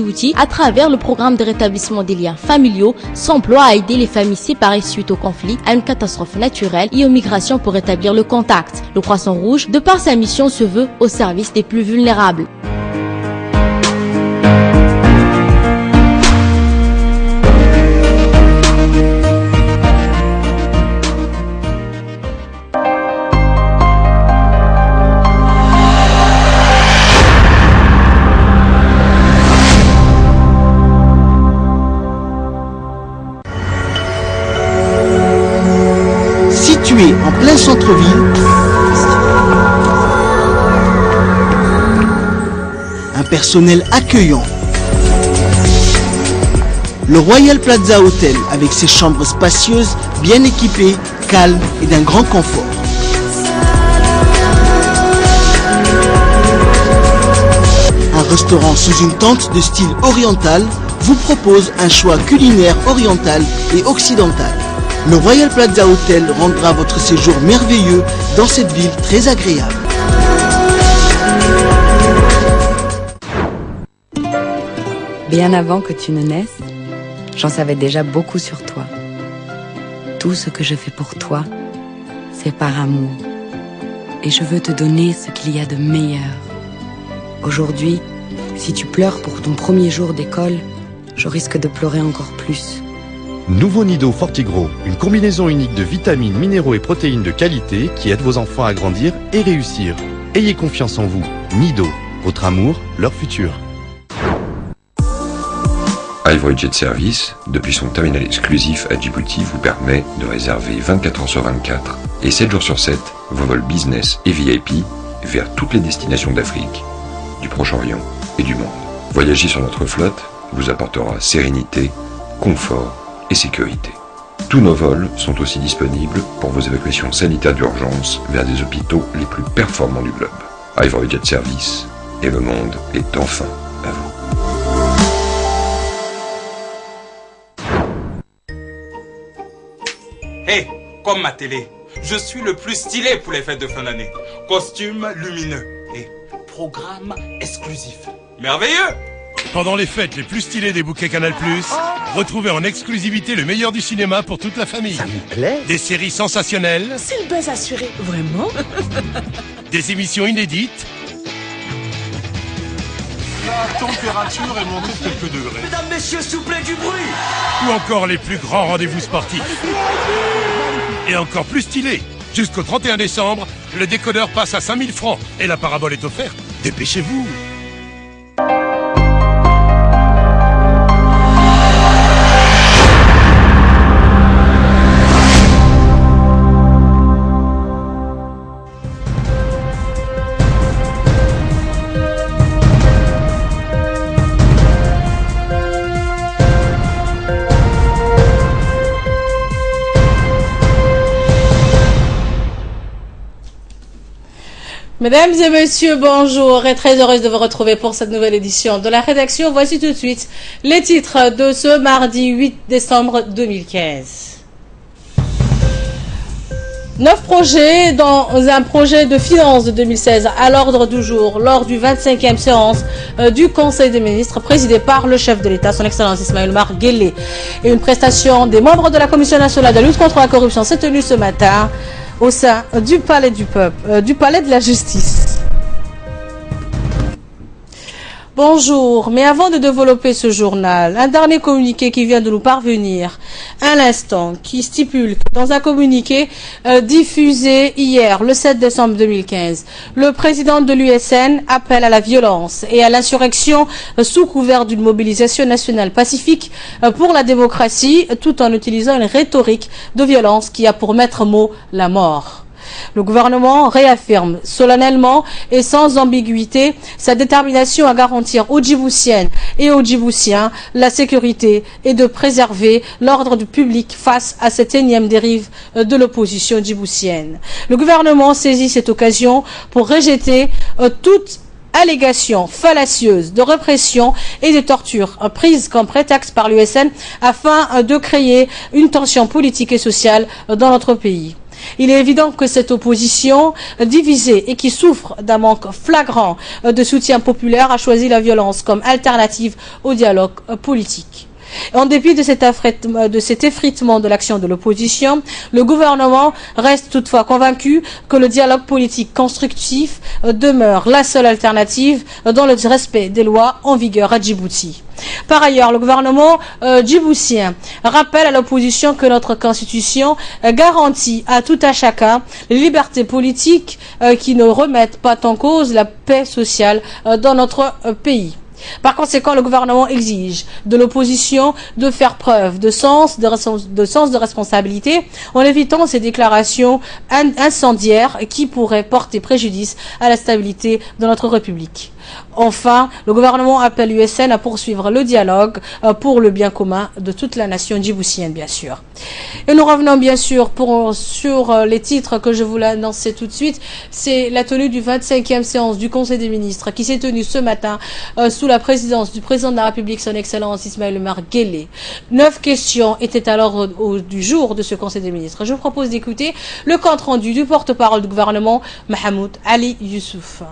outils à travers le programme de rétablissement des liens familiaux s'emploie à aider les familles séparées suite au conflit, à une catastrophe naturelle et aux migrations pour rétablir le contact. Le Croissant-Rouge, de par sa mission, se veut au service des plus vulnérables. Situé en plein centre-ville, un personnel accueillant. Le Royal Plaza Hotel, avec ses chambres spacieuses, bien équipées, calmes et d'un grand confort. Un restaurant sous une tente de style oriental vous propose un choix culinaire oriental et occidental. Le Royal Plaza Hotel rendra votre séjour merveilleux dans cette ville très agréable. Bien avant que tu ne naisses, j'en savais déjà beaucoup sur toi. Tout ce que je fais pour toi, c'est par amour. Et je veux te donner ce qu'il y a de meilleur. Aujourd'hui, si tu pleures pour ton premier jour d'école, je risque de pleurer encore plus. Nouveau Nido Fortigro, une combinaison unique de vitamines, minéraux et protéines de qualité qui aide vos enfants à grandir et réussir. Ayez confiance en vous. Nido, votre amour, leur futur. Ivory Jet Service, depuis son terminal exclusif à Djibouti, vous permet de réserver 24 heures sur 24 et 7 jours sur 7 vos vols business et VIP vers toutes les destinations d'Afrique, du Proche-Orient et du monde. Voyager sur notre flotte vous apportera sérénité, confort et sécurité. Tous nos vols sont aussi disponibles pour vos évacuations sanitaires d'urgence vers des hôpitaux les plus performants du globe. Ivory Jet Service, et le monde est enfin à vous. Hey, comme ma télé, je suis le plus stylé pour les fêtes de fin d'année. Costume lumineux et programme exclusif. Merveilleux! Pendant les fêtes les plus stylées des bouquets Canal+, retrouvez en exclusivité le meilleur du cinéma pour toute la famille. Ça me plaît. Des séries sensationnelles. C'est le buzz assuré. Vraiment? Des émissions inédites. La température est montée de quelques degrés. Mesdames, messieurs, s'il vous plaît, du bruit. Ou encore les plus grands rendez-vous sportifs. Et encore plus stylé. Jusqu'au 31 décembre, le décodeur passe à 5000 francs et la parabole est offerte. Dépêchez-vous. Mesdames et messieurs, bonjour et très heureuse de vous retrouver pour cette nouvelle édition de la rédaction. Voici tout de suite les titres de ce mardi 8 décembre 2015. 9 projets dans un projet de finances de 2016 à l'ordre du jour lors du 25e séance du Conseil des ministres présidé par le chef de l'État, son Excellence Ismaël Omar Guelleh. Et une prestation des membres de la Commission nationale de lutte contre la corruption s'est tenue ce matin au sein du Palais du Peuple, du Palais de la Justice. Bonjour, mais avant de développer ce journal, un dernier communiqué qui vient de nous parvenir à l'instant, qui stipule que dans un communiqué diffusé hier, le 7 décembre 2015, le président de l'USN appelle à la violence et à l'insurrection sous couvert d'une mobilisation nationale pacifique pour la démocratie, tout en utilisant une rhétorique de violence qui a pour maître mot la mort. Le gouvernement réaffirme solennellement et sans ambiguïté sa détermination à garantir aux Djiboutiennes et aux Djiboutiens la sécurité et de préserver l'ordre du public face à cette énième dérive de l'opposition djiboutienne. Le gouvernement saisit cette occasion pour rejeter toute allégation fallacieuse de répression et de torture prises comme prétexte par l'USN afin de créer une tension politique et sociale dans notre pays. Il est évident que cette opposition divisée et qui souffre d'un manque flagrant de soutien populaire a choisi la violence comme alternative au dialogue politique. En dépit de cet effritement de l'action de l'opposition, le gouvernement reste toutefois convaincu que le dialogue politique constructif demeure la seule alternative dans le respect des lois en vigueur à Djibouti. Par ailleurs, le gouvernement djiboutien rappelle à l'opposition que notre constitution garantit à tout un chacun les libertés politiques qui ne remettent pas en cause la paix sociale dans notre pays. Par conséquent, le gouvernement exige de l'opposition de faire preuve de sens de responsabilité en évitant ces déclarations incendiaires qui pourraient porter préjudice à la stabilité de notre République. Enfin, le gouvernement appelle l'USN à poursuivre le dialogue pour le bien commun de toute la nation djiboutienne, bien sûr. Et nous revenons bien sûr sur les titres que je voulais annoncer tout de suite. C'est la tenue du 25e séance du Conseil des ministres qui s'est tenue ce matin sous la présidence du président de la République, son Excellence Ismaël Omar Guelleh. 9 questions étaient à l'ordre du jour de ce Conseil des ministres. Je vous propose d'écouter le compte rendu du porte-parole du gouvernement, Mahmoud Ali Youssouf.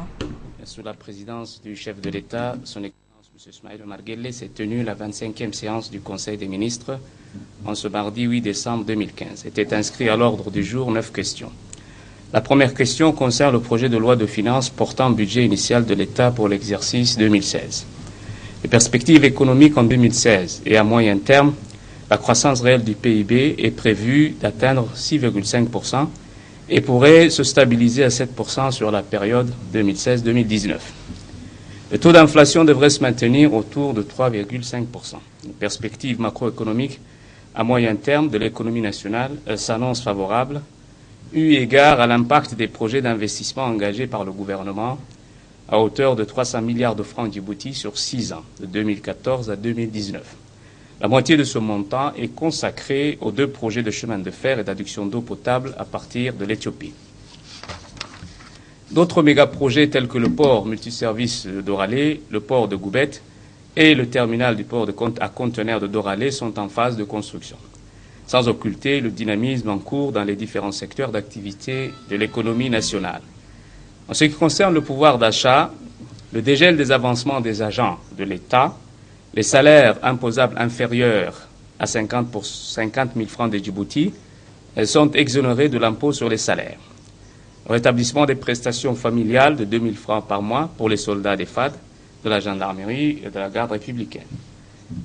Sous la présidence du chef de l'État, son Excellence M. Ismaël Omar Guelleh, s'est tenue la 25e séance du Conseil des ministres en ce mardi 8 décembre 2015. Étaient inscrits à l'ordre du jour 9 questions. La première question concerne le projet de loi de finances portant budget initial de l'État pour l'exercice 2016. Les perspectives économiques en 2016 et à moyen terme, la croissance réelle du PIB est prévue d'atteindre 6,5% et pourrait se stabiliser à 7% sur la période 2016-2019. Le taux d'inflation devrait se maintenir autour de 3,5%. Les perspectives macroéconomiques à moyen terme de l'économie nationale s'annoncent favorables, eu égard à l'impact des projets d'investissement engagés par le gouvernement à hauteur de 300 milliards de francs Djibouti sur 6 ans, de 2014 à 2019. La moitié de ce montant est consacrée aux 2 projets de chemin de fer et d'adduction d'eau potable à partir de l'Éthiopie. D'autres méga-projets tels que le port multiservice de Doralé, le port de Goubet et le terminal du port à conteneurs de Doralé sont en phase de construction, sans occulter le dynamisme en cours dans les différents secteurs d'activité de l'économie nationale. En ce qui concerne le pouvoir d'achat, le dégel des avancements des agents de l'État, les salaires imposables inférieurs à 50 000 francs de Djibouti sont exonérés de l'impôt sur les salaires. Le rétablissement des prestations familiales de 2 000 francs par mois pour les soldats des FAD, de la gendarmerie et de la garde républicaine.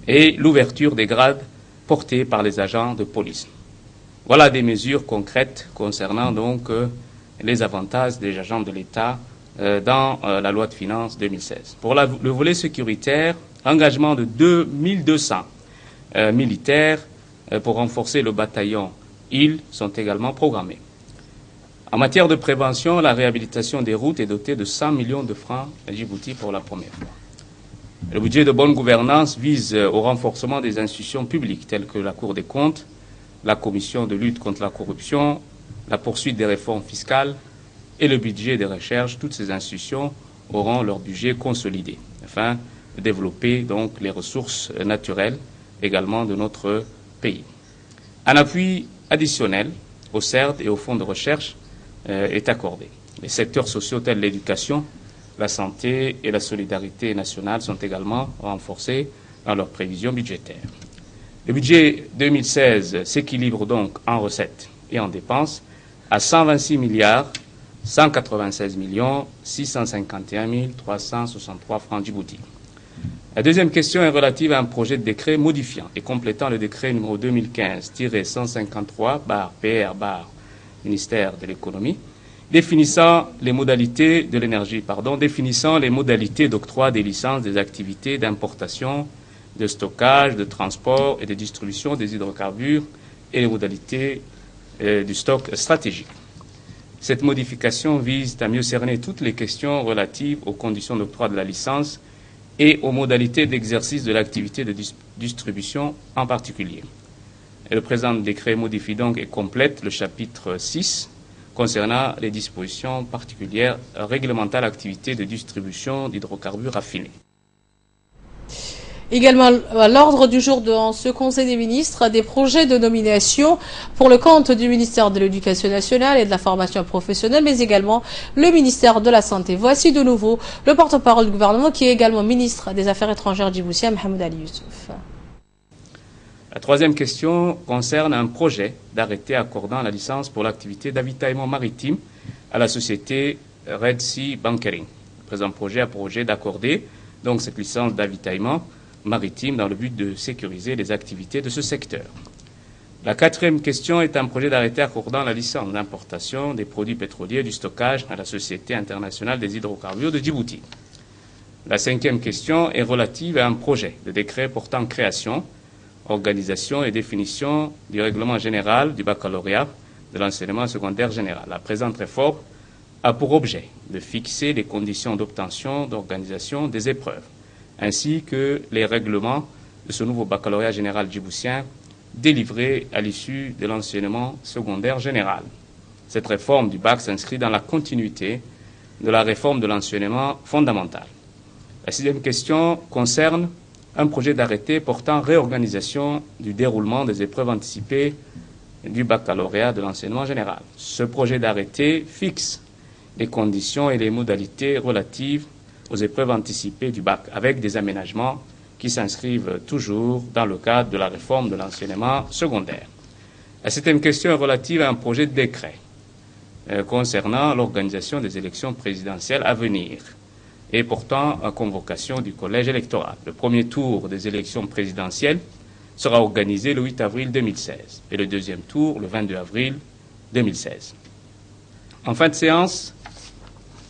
Et l'ouverture des grades portés par les agents de police. Voilà des mesures concrètes concernant donc les avantages des agents de l'État dans la loi de finances 2016. Pour le volet sécuritaire, engagement de 2200 militaires pour renforcer le bataillon îles sont également programmés. En matière de prévention, la réhabilitation des routes est dotée de 100 millions de francs à Djibouti pour la première fois. Le budget de bonne gouvernance vise au renforcement des institutions publiques telles que la Cour des comptes, la Commission de lutte contre la corruption, la poursuite des réformes fiscales et le budget des recherches. Toutes ces institutions auront leur budget consolidé afin de développer donc les ressources naturelles également de notre pays. Un appui additionnel au CERD et au fonds de recherche est accordé. Les secteurs sociaux tels l'éducation, la santé et la solidarité nationale sont également renforcés dans leurs prévisions budgétaires. Le budget 2016 s'équilibre donc en recettes et en dépenses à 126 milliards 196 651 363 francs Djibouti. La deuxième question est relative à un projet de décret modifiant et complétant le décret numéro 2015-153/PR/ ministère de l'économie, définissant les modalités de l'énergie, définissant les modalités d'octroi des licences des activités d'importation, de stockage, de transport et de distribution des hydrocarbures et les modalités du stock stratégique. Cette modification vise à mieux cerner toutes les questions relatives aux conditions d'octroi de la licence et aux modalités d'exercice de l'activité de distribution en particulier. Et le présent décret modifie donc et complète le chapitre 6 concernant les dispositions particulières réglementant l'activité de distribution d'hydrocarbures raffinés. Également à l'ordre du jour de ce Conseil des ministres, des projets de nomination pour le compte du ministère de l'Éducation nationale et de la formation professionnelle, mais également le ministère de la Santé. Voici de nouveau le porte-parole du gouvernement qui est également ministre des Affaires étrangères djiboutien, Mohamed Ali Youssouf. La troisième question concerne un projet d'arrêté accordant la licence pour l'activité d'avitaillement maritime à la société Red Sea Bunkering. Le présent projet a pour objet d'accorder donc cette licence d'avitaillement maritime dans le but de sécuriser les activités de ce secteur. La quatrième question est un projet d'arrêté accordant la licence d'importation des produits pétroliers et du stockage à la Société internationale des hydrocarbures de Djibouti. La cinquième question est relative à un projet de décret portant création, organisation et définition du règlement général du baccalauréat de l'enseignement secondaire général. La présente réforme a pour objet de fixer les conditions d'obtention, d'organisation des épreuves, ainsi que les règlements de ce nouveau baccalauréat général djiboutien délivré à l'issue de l'enseignement secondaire général. Cette réforme du bac s'inscrit dans la continuité de la réforme de l'enseignement fondamental. La sixième question concerne un projet d'arrêté portant réorganisation du déroulement des épreuves anticipées du baccalauréat de l'enseignement général. Ce projet d'arrêté fixe les conditions et les modalités relatives aux épreuves anticipées du bac, avec des aménagements qui s'inscrivent toujours dans le cadre de la réforme de l'enseignement secondaire. La septième question est relative à un projet de décret concernant l'organisation des élections présidentielles à venir et portant à convocation du collège électoral. Le premier tour des élections présidentielles sera organisé le 8 avril 2016 et le deuxième tour le 22 avril 2016. En fin de séance,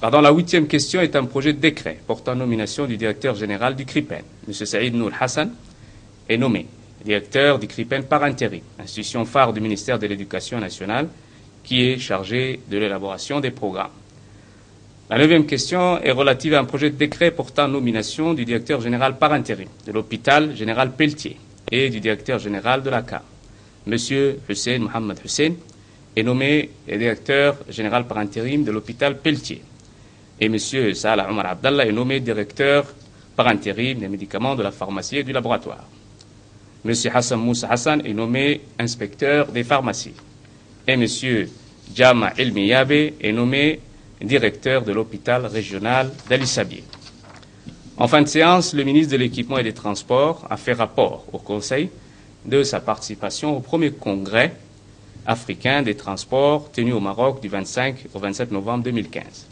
la huitième question est un projet de décret portant nomination du directeur général du CRIPEN. M. Saïd Nour Hassan est nommé directeur du CRIPEN par intérim, institution phare du ministère de l'Éducation nationale qui est chargé de l'élaboration des programmes. La neuvième question est relative à un projet de décret portant nomination du directeur général par intérim de l'hôpital général Pelletier et du directeur général de l'ACA. M. Hussein Mohamed Hussein est nommé directeur général par intérim de l'hôpital Pelletier. Et M. Salah Omar Abdallah est nommé directeur par intérim des médicaments de la pharmacie et du laboratoire. M. Hassan Moussa Hassan est nommé inspecteur des pharmacies. Et M. Jama Elmi Yabe est nommé directeur de l'hôpital régional d'Ali Sabieh. En fin de séance, le ministre de l'Équipement et des Transports a fait rapport au Conseil de sa participation au premier congrès africain des transports tenu au Maroc du 25 au 27 novembre 2015.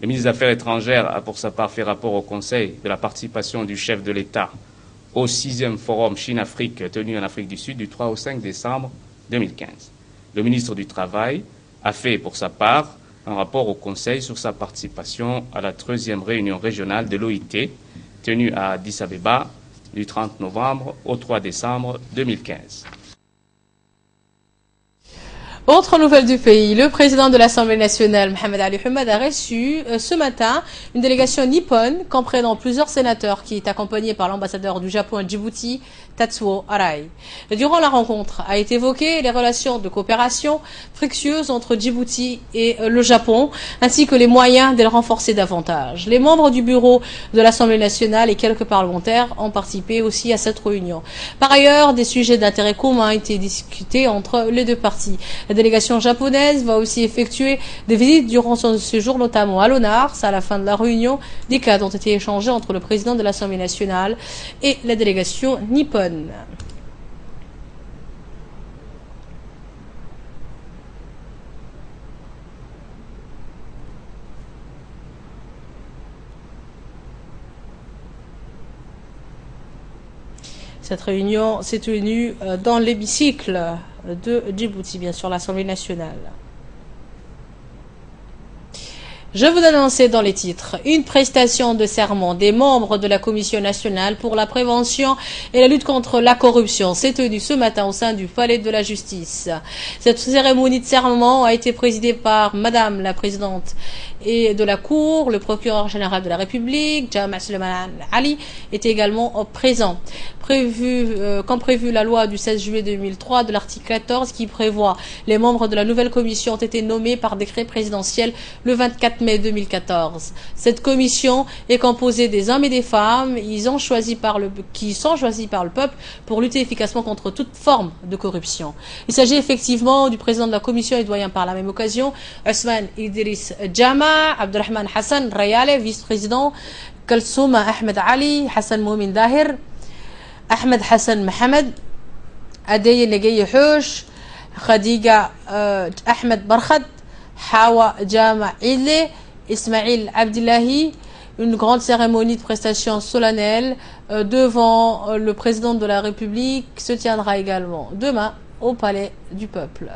Le ministre des Affaires étrangères a pour sa part fait rapport au Conseil de la participation du chef de l'État au 6e forum Chine-Afrique tenu en Afrique du Sud du 3 au 5 décembre 2015. Le ministre du Travail a fait pour sa part un rapport au Conseil sur sa participation à la 13e réunion régionale de l'OIT tenue à Addis Abeba du 30 novembre au 3 décembre 2015. Autre nouvelle du pays, le président de l'Assemblée nationale, Mohamed Ali Youssouf, a reçu ce matin une délégation nippone comprenant plusieurs sénateurs qui est accompagnée par l'ambassadeur du Japon à Djibouti, Tatsuo Arai. Durant la rencontre a été évoqué les relations de coopération fructueuses entre Djibouti et le Japon, ainsi que les moyens de les renforcer davantage. Les membres du bureau de l'Assemblée nationale et quelques parlementaires ont participé aussi à cette réunion. Par ailleurs, des sujets d'intérêt commun ont été discutés entre les deux parties. La délégation japonaise va aussi effectuer des visites durant son séjour, notamment à l'ONARS. À la fin de la réunion, des cadres ont été échangés entre le président de l'Assemblée nationale et la délégation nippone. Cette réunion s'est tenue dans l'hémicycle de Djibouti, bien sûr, l'Assemblée nationale. Je vous annonçais dans les titres une prestation de serment des membres de la Commission nationale pour la prévention et la lutte contre la corruption s'est tenue ce matin au sein du Palais de la Justice. Cette cérémonie de serment a été présidée par Madame la Présidente et de la Cour, le procureur général de la République, Jama' Suleiman Ali, était également présent. Comme prévu, la loi du 16 juillet 2003 de l'article 14 qui prévoit les membres de la nouvelle commission ont été nommés par décret présidentiel le 24 mai 2014. Cette commission est composée des hommes et des femmes qui sont choisis par le peuple pour lutter efficacement contre toute forme de corruption. Il s'agit effectivement du président de la commission et doyen par la même occasion, Ousmane Idriss Jama, Abdurrahman Hassan Rayale, vice-président, Kalsouma Ahmed Ali, Hassan Moumin Dahir, Ahmed Hassan Mohamed, Adeye Negaye Houch, Khadija Ahmed Barkhad, Hawa Jama Ile, Ismail Abdillahi. Une grande cérémonie de prestation solennelle devant le président de la République se tiendra également demain au Palais du Peuple.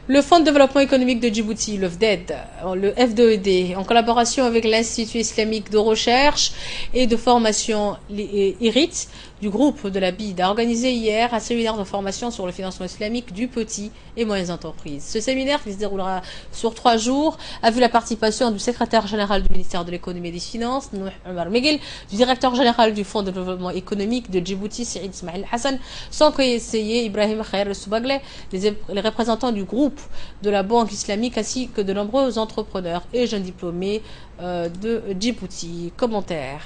Le Fonds de développement économique de Djibouti, le FDED, le F2ED, en collaboration avec l'Institut islamique de recherche et de formation IRIT du groupe de la BID, a organisé hier un séminaire de formation sur le financement islamique du petit et moyennes entreprises. Ce séminaire, qui se déroulera sur 3 jours, a vu la participation du secrétaire général du ministère de l'économie et des finances, Nouh Omar Miguel, du directeur général du Fonds de développement économique de Djibouti, Saïd Ismail Hassan, son conseiller Ibrahim Khair Soubagle, les représentants du groupe de la Banque islamique ainsi que de nombreux entrepreneurs et jeunes diplômés de Djibouti. Commentaire.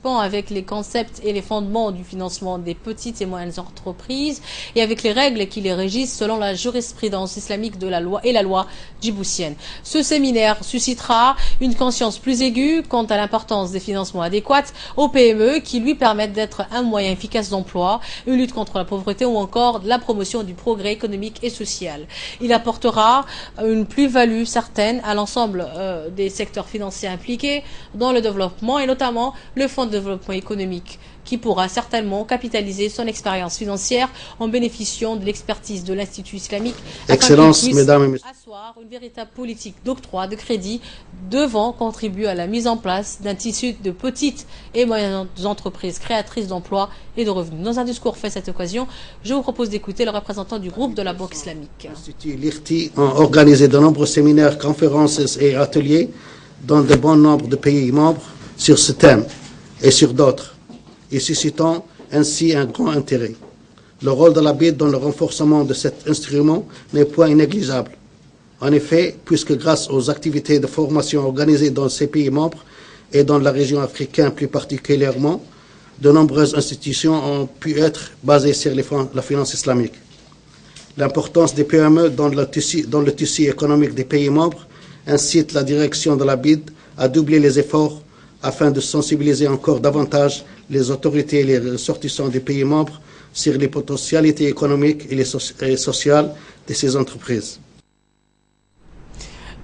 Avec les concepts et les fondements du financement des petites et moyennes entreprises et avec les règles qui les régissent selon la jurisprudence islamique de la loi et la loi djiboutienne. Ce séminaire suscitera une conscience plus aiguë quant à l'importance des financements adéquats aux PME qui lui permettent d'être un moyen efficace d'emploi, une lutte contre la pauvreté ou encore la promotion du progrès économique et social. Il apportera une plus-value certaine à l'ensemble des secteurs financiers impliqués dans le développement et notamment le Fonds de développement économique qui pourra certainement capitaliser son expérience financière en bénéficiant de l'expertise de l'Institut islamique Excellences, mesdames et messieurs. Asseoir une véritable politique d'octroi de crédit devant contribuer à la mise en place d'un tissu de petites et moyennes entreprises créatrices d'emplois et de revenus. Dans un discours fait à cette occasion, je vous propose d'écouter le représentant du groupe de la Banque islamique. L'Institut LIRTI a organisé de nombreux séminaires, conférences et ateliers dans de bon nombre de pays membres sur ce thème et sur d'autres, et suscitant ainsi un grand intérêt. Le rôle de la BID dans le renforcement de cet instrument n'est point négligeable. En effet, puisque grâce aux activités de formation organisées dans ces pays membres et dans la région africaine plus particulièrement, de nombreuses institutions ont pu être basées sur la finance islamique. L'importance des PME dans le tissu économique des pays membres incite la direction de la BID à doubler les efforts afin de sensibiliser encore davantage les autorités et les ressortissants des pays membres sur les potentialités économiques et sociales de ces entreprises.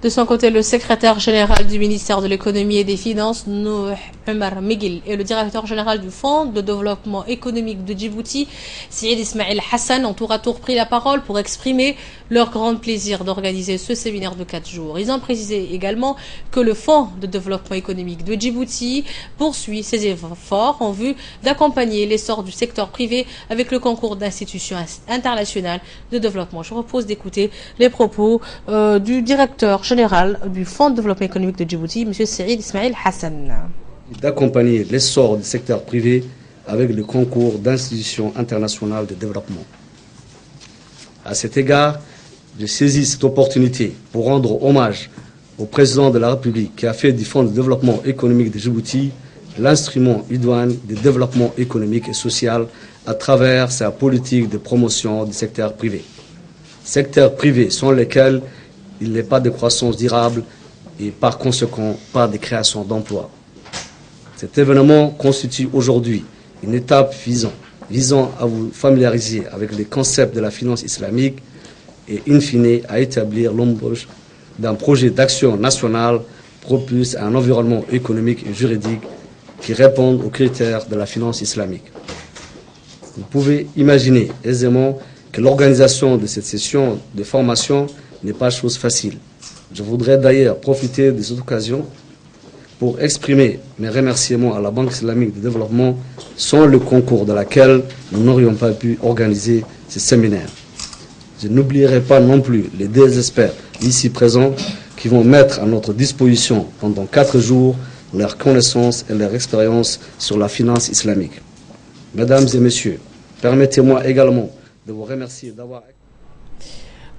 De son côté, le secrétaire général du ministère de l'économie et des finances, Nouh Omar Miguel, et le directeur général du Fonds de développement économique de Djibouti, Saïd Ismail Hassan, ont tour à tour pris la parole pour exprimer leur grand plaisir d'organiser ce séminaire de 4 jours. Ils ont précisé également que le Fonds de développement économique de Djibouti poursuit ses efforts en vue d'accompagner l'essor du secteur privé avec le concours d'institutions internationales de développement. Je vous propose d'écouter les propos du directeur général du Fonds de développement économique de Djibouti, M. Saïd Ismail Hassan. D'accompagner l'essor du secteur privé avec le concours d'institutions internationales de développement. À cet égard, je saisis cette opportunité pour rendre hommage au président de la République qui a fait du Fonds de développement économique de Djibouti l'instrument idoine de développement économique et social à travers sa politique de promotion du secteur privé. Secteurs privés sans lesquels il n'est pas de croissance durable et par conséquent pas de création d'emplois. Cet événement constitue aujourd'hui une étape visant à vous familiariser avec les concepts de la finance islamique et in fine à établir l'embauche d'un projet d'action national propice à un environnement économique et juridique qui répond aux critères de la finance islamique. Vous pouvez imaginer aisément que l'organisation de cette session de formation n'est pas chose facile. Je voudrais d'ailleurs profiter de cette occasion pour exprimer mes remerciements à la Banque islamique de développement, sans le concours de laquelle nous n'aurions pas pu organiser ce séminaire. Je n'oublierai pas non plus les deux experts ici présents qui vont mettre à notre disposition pendant 4 jours leurs connaissances et leur expérience sur la finance islamique. Mesdames et messieurs, permettez-moi également de vous remercier d'avoir...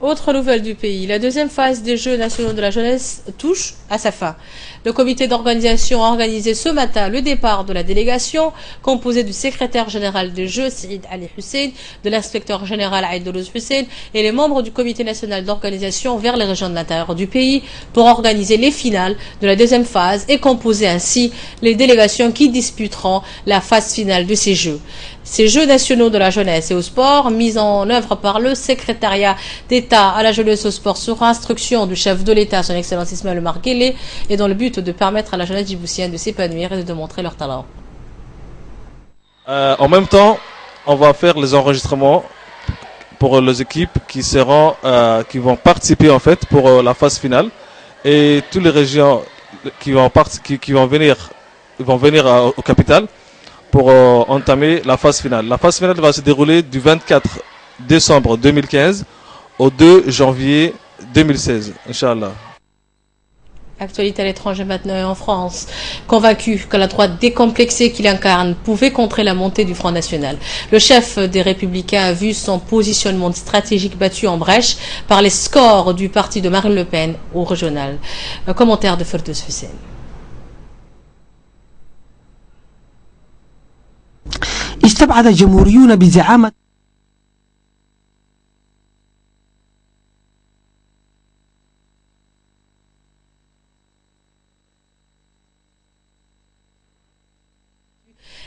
Autre nouvelle du pays, la deuxième phase des Jeux nationaux de la jeunesse touche à sa fin. Le comité d'organisation a organisé ce matin le départ de la délégation, composée du secrétaire général des Jeux, Saïd Ali Hussein, de l'inspecteur général Aïdoulouz Hussein et les membres du comité national d'organisation vers les régions de l'intérieur du pays pour organiser les finales de la deuxième phase et composer ainsi les délégations qui disputeront la phase finale de ces Jeux. Ces Jeux nationaux de la jeunesse et au sport, mis en œuvre par le secrétariat d'État à la jeunesse et au sport sur instruction du chef de l'État, son excellence Ismaël Omar Guelleh, et dans le but de permettre à la jeunesse djiboutienne de s'épanouir et de démontrer leur talent. En même temps, on va faire les enregistrements pour les équipes qui vont participer en fait pour la phase finale, et toutes les régions qui vont venir au capital pour entamer la phase finale. La phase finale va se dérouler du 24 décembre 2015 au 2 janvier 2016, Inch'Allah. Actualité à l'étranger maintenant et en France. Convaincu que la droite décomplexée qu'il incarne pouvait contrer la montée du Front National. Le chef des Républicains a vu son positionnement stratégique battu en brèche par les scores du parti de Marine Le Pen au régional. Un commentaire de Ferdouz Hussein. استبعد الجمهوريون بزعامة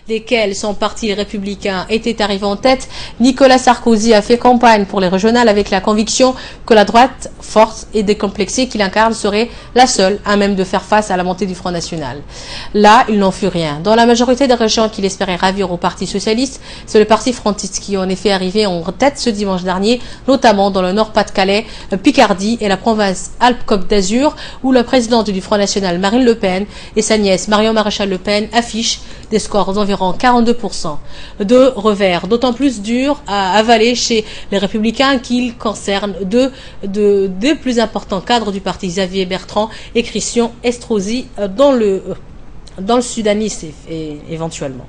desquels son parti républicain était arrivé en tête, Nicolas Sarkozy a fait campagne pour les régionales avec la conviction que la droite forte et décomplexée qu'il incarne serait la seule à même de faire face à la montée du Front National. Là, il n'en fut rien. Dans la majorité des régions qu'il espérait ravir au Parti Socialiste, c'est le Parti frontiste qui est en effet arrivé en tête ce dimanche dernier, notamment dans le Nord-Pas-de-Calais, Picardie et la province Alpes-Côte d'Azur, où la présidente du Front National, Marine Le Pen, et sa nièce, Marion Maréchal Le Pen, affichent des scores d'environ 42%. De revers, d'autant plus dur à avaler chez les Républicains qu'il concerne deux plus importants cadres du parti, Xavier Bertrand et Christian Estrosi, dans le Sudanis éventuellement.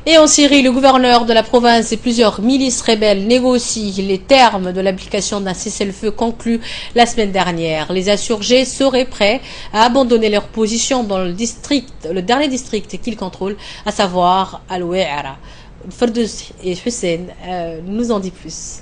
Et en Syrie, le gouverneur de la province et plusieurs milices rebelles négocient les termes de l'application d'un cessez-le-feu conclu la semaine dernière. Les insurgés seraient prêts à abandonner leur position dans le dernier district qu'ils contrôlent, à savoir Al-Wa'ara. Ferdouz et Hussein nous en dit plus.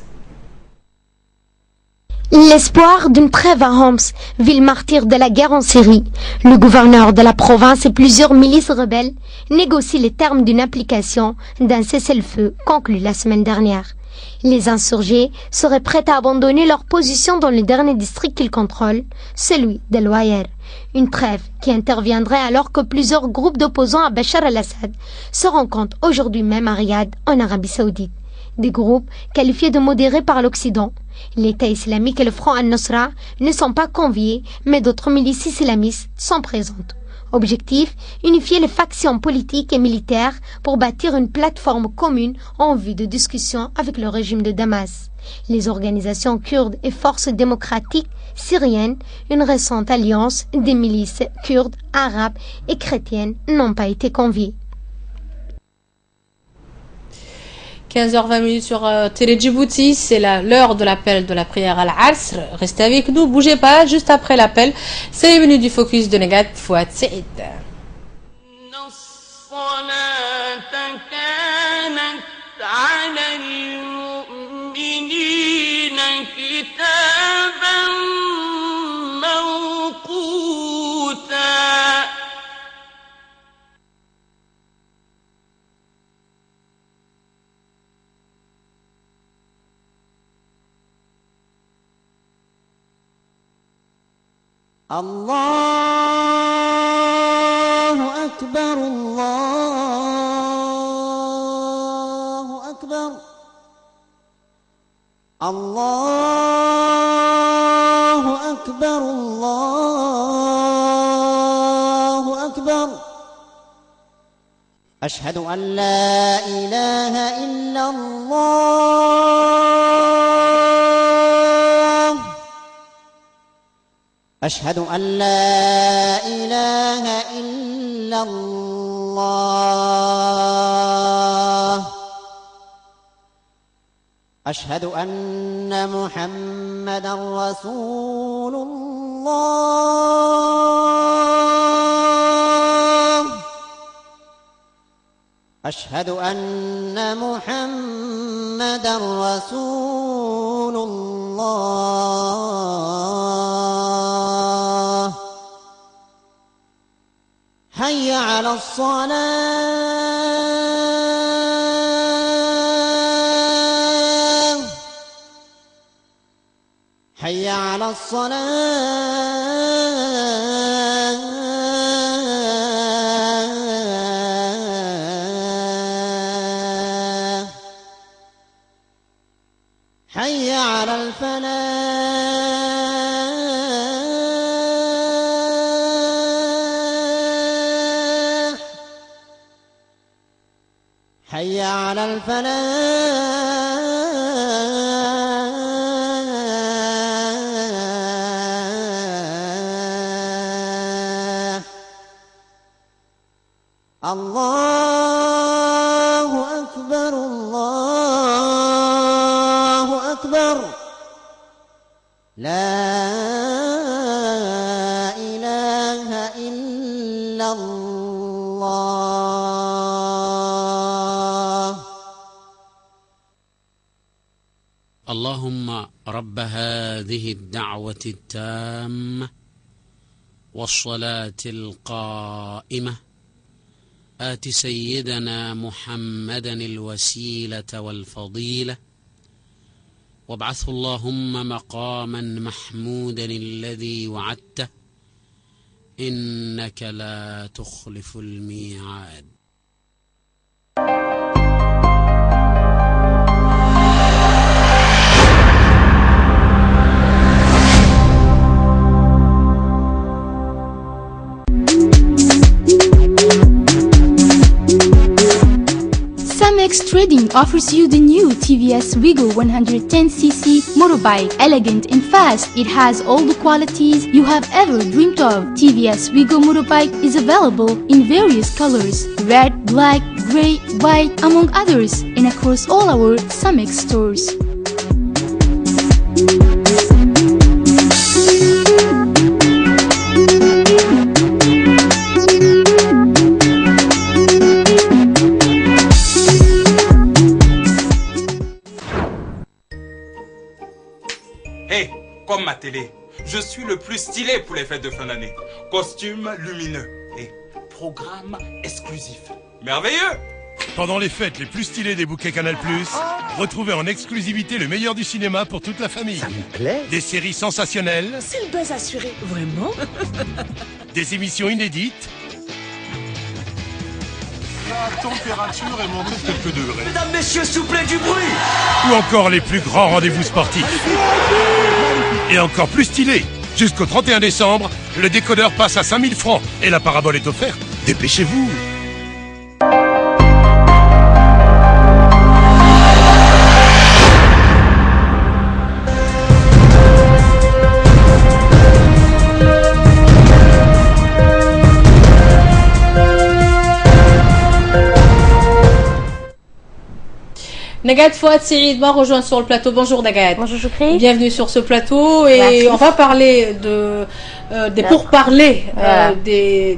L'espoir d'une trêve à Homs, ville martyre de la guerre en Syrie. Le gouverneur de la province et plusieurs milices rebelles négocient les termes d'une application d'un cessez-le-feu conclu la semaine dernière. Les insurgés seraient prêts à abandonner leur position dans le dernier district qu'ils contrôlent, celui d'Al-Wa'ar. Une trêve qui interviendrait alors que plusieurs groupes d'opposants à Bachar al-Assad se rencontrent aujourd'hui même à Riyad, en Arabie Saoudite. Des groupes qualifiés de modérés par l'Occident. L'État islamique et le Front al-Nusra ne sont pas conviés, mais d'autres milices islamistes sont présentes. Objectif, unifier les factions politiques et militaires pour bâtir une plateforme commune en vue de discussion avec le régime de Damas. Les organisations kurdes et forces démocratiques syriennes, une récente alliance des milices kurdes, arabes et chrétiennes, n'ont pas été conviées. 15h20 sur Télé Djibouti, c'est l'heure de l'appel de la prière à l'Asr. Restez avec nous, bougez pas, juste après l'appel, c'est les minutes du focus de Negat Fouad Saïd. الله أكبر الله أكبر أشهد أن لا إله إلا الله أشهد أن لا إله إلا الله أشهد أن محمدا رسول الله أشهد أن محمدا رسول الله حي على الصلاة حي على الصلاة حي على الفلاح حي على الفلاح الله أكبر الله أكبر لا إله إلا الله اللهم رب هذه الدعوة التامة والصلاة القائمة آت سيدنا محمدا الوسيلة والفضيلة وابعثه اللهم مقاما محمودا الذي وعدته إنك لا تخلف الميعاد. Samex Trading offers you the new TVS Wigo 110cc motorbike, elegant and fast. It has all the qualities you have ever dreamed of. TVS Wigo motorbike is available in various colors: red, black, gray, white, among others, and across all our Samex stores. Hey, comme ma télé, je suis le plus stylé pour les fêtes de fin d'année. Costume lumineux et programme exclusif. Merveilleux! Pendant les fêtes les plus stylées des bouquets Canal+, retrouvez en exclusivité le meilleur du cinéma pour toute la famille. Ça me plaît. Des séries sensationnelles. C'est le buzz assuré. Vraiment? Des émissions inédites. La température est montée de quelques degrés. Mesdames, messieurs, s'il vous plaît, du bruit! Ou encore les plus grands rendez-vous sportifs. Et encore plus stylé. Jusqu'au 31 décembre, le décodeur passe à 5000 francs et la parabole est offerte. Dépêchez-vous! Nagad Fouad Sirid m'a rejoint sur le plateau. Bonjour Nagad. Bonjour Choukri. Bienvenue sur ce plateau et merci. On va parler des pourparlers des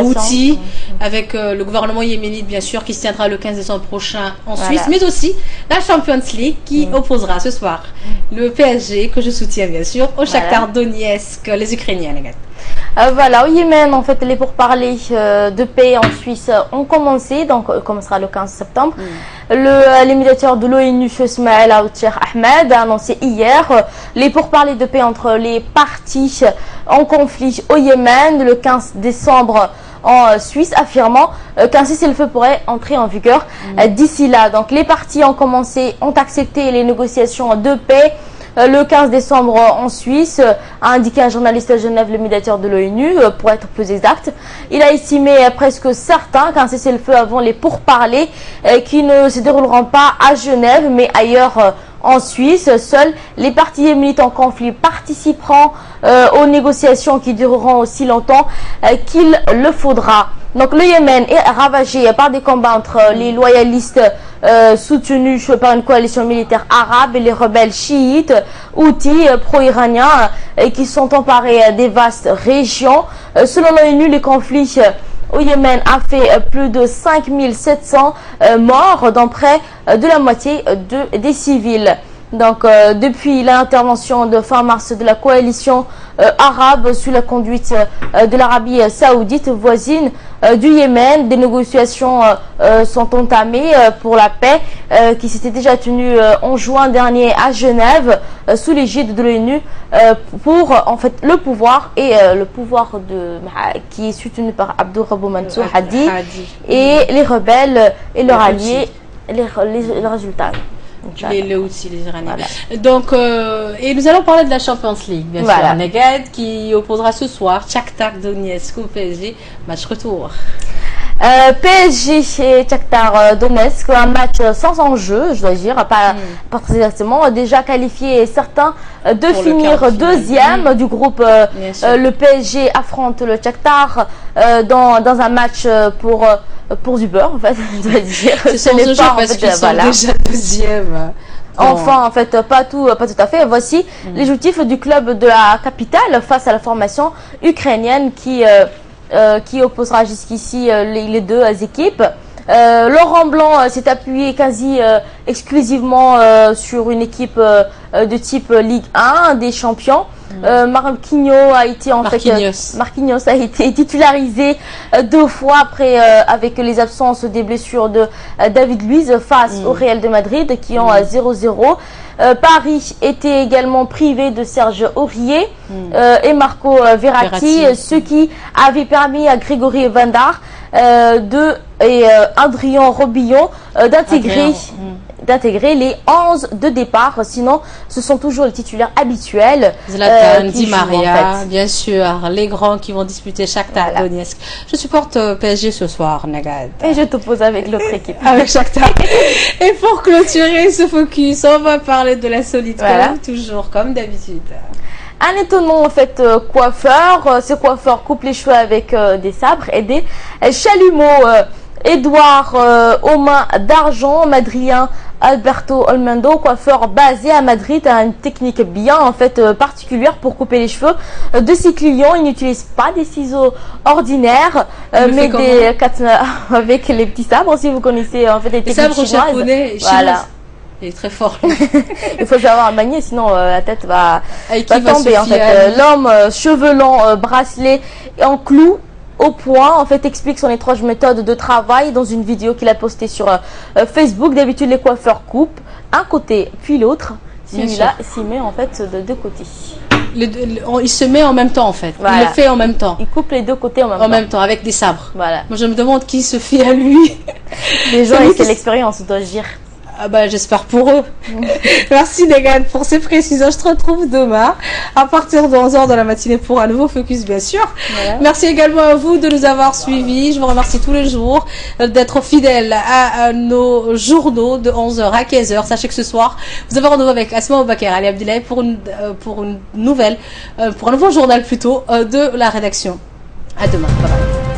outils avec le gouvernement yéménite bien sûr qui se tiendra le 15 décembre prochain en Suisse, mais aussi la Champions League qui opposera ce soir le PSG que je soutiens bien sûr au Shakhtar Donetsk, les Ukrainiens Nagad. Voilà, au Yémen, en fait, les pourparlers de paix en Suisse ont commencé, donc commencera le 15 septembre. Les médiateurs de l'ONU, Ismaël Aoucher Ahmed, a annoncé hier les pourparlers de paix entre les parties en conflit au Yémen le 15 décembre en Suisse, affirmant qu'un cessez-le-feu pourrait entrer en vigueur d'ici là. Donc les parties ont accepté les négociations de paix le 15 décembre en Suisse, a indiqué un journaliste à Genève, le médiateur de l'ONU, pour être plus exact. Il a estimé presque certain qu'un cessez-le-feu avant les pourparlers qui ne se dérouleront pas à Genève, mais ailleurs en Suisse. Seuls les partis militants en conflit participeront aux négociations qui dureront aussi longtemps qu'il le faudra. Donc le Yémen est ravagé par des combats entre les loyalistes soutenus par une coalition militaire arabe et les rebelles chiites houthis pro-iraniens qui sont emparés des vastes régions. Selon l'ONU, les conflits au Yémen a fait plus de 5700 morts, dont près de la moitié des civils. Donc, depuis l'intervention de fin mars de la coalition arabe sous la conduite de l'Arabie saoudite voisine du Yémen, des négociations sont entamées pour la paix qui s'était déjà tenue en juin dernier à Genève sous l'égide de l'ONU pour en fait le pouvoir qui est soutenu par Abdurrabou Mansour Hadi et les rebelles et leurs alliés, les résultats. Les Houthis, les Iraniens. Voilà. Donc, et nous allons parler de la Champions League, bien sûr. Neged qui opposera ce soir Shakhtar Donetsk au PSG, match retour. PSG et Shakhtar Donetsk, un match sans enjeu, je dois dire, pas très exactement, déjà qualifié et certain de pour finir deuxième du groupe. Le PSG affronte le Shakhtar dans un match pour du beurre, en fait, je dois dire. Ce n'est pas parce qu'ils sont déjà deuxième. Enfin, en fait, pas tout à fait. Voici les joutifs du club de la capitale face à la formation ukrainienne qui opposera jusqu'ici les deux équipes. Laurent Blanc s'est appuyé quasi exclusivement sur une équipe de type Ligue 1 des champions. Marquinhos a été titularisé 2 fois après avec les absences des blessures de David Luiz face au Real de Madrid qui ont 0-0. Paris était également privé de Serge Aurier et Marco Verratti, ce qui avait permis à Grégory Vandar et Adrien Robillon d'intégrer les 11 de départ. Sinon, ce sont toujours les titulaires habituels. Zlatan, Di Maria, en fait. Bien sûr, les grands qui vont disputer Shakhtar Donetsk. Je supporte PSG ce soir, Neged. Et je t'oppose avec l'autre équipe. Avec Shakhtar. Et pour clôturer ce focus, on va parler de la solide, comme d'habitude. Un étonnant en fait coiffeur. Ce coiffeur coupe les cheveux avec des sabres et des chalumeaux. Édouard aux mains d'argent, madrilien Alberto Olmedo, coiffeur basé à Madrid, a une technique bien en fait particulière pour couper les cheveux de ses clients. Il n'utilise pas des ciseaux ordinaires, mais des avec les petits sabres. Si vous connaissez en fait les techniques chinoises. Japonais, voilà. Il est très fort. Il faut savoir manier, sinon la tête va tomber en fait. L'homme cheveux longs, bracelet en clous au point, en fait, explique son étrange méthode de travail dans une vidéo qu'il a postée sur Facebook. D'habitude, les coiffeurs coupent un côté puis l'autre. Celui-là s'y met en fait de deux côtés. Il se met en même temps en fait. Voilà. Il le fait en même temps. Il coupe les deux côtés en même temps avec des sabres. Voilà. Moi, je me demande qui se fait à lui. Les gens, c'est l'expérience, dois je dire. Ah bah, j'espère pour eux. Merci Neged pour ces précisions. Je te retrouve demain à partir de 11h de la matinée pour un nouveau focus, bien sûr. Voilà. Merci également à vous de nous avoir suivis. Je vous remercie tous les jours d'être fidèles à nos journaux de 11h à 15h. Sachez que ce soir, vous avez rendez-vous avec Asma Oubakar Ali Abdoulaye pour un nouveau journal plutôt de la rédaction. À demain. Bye bye.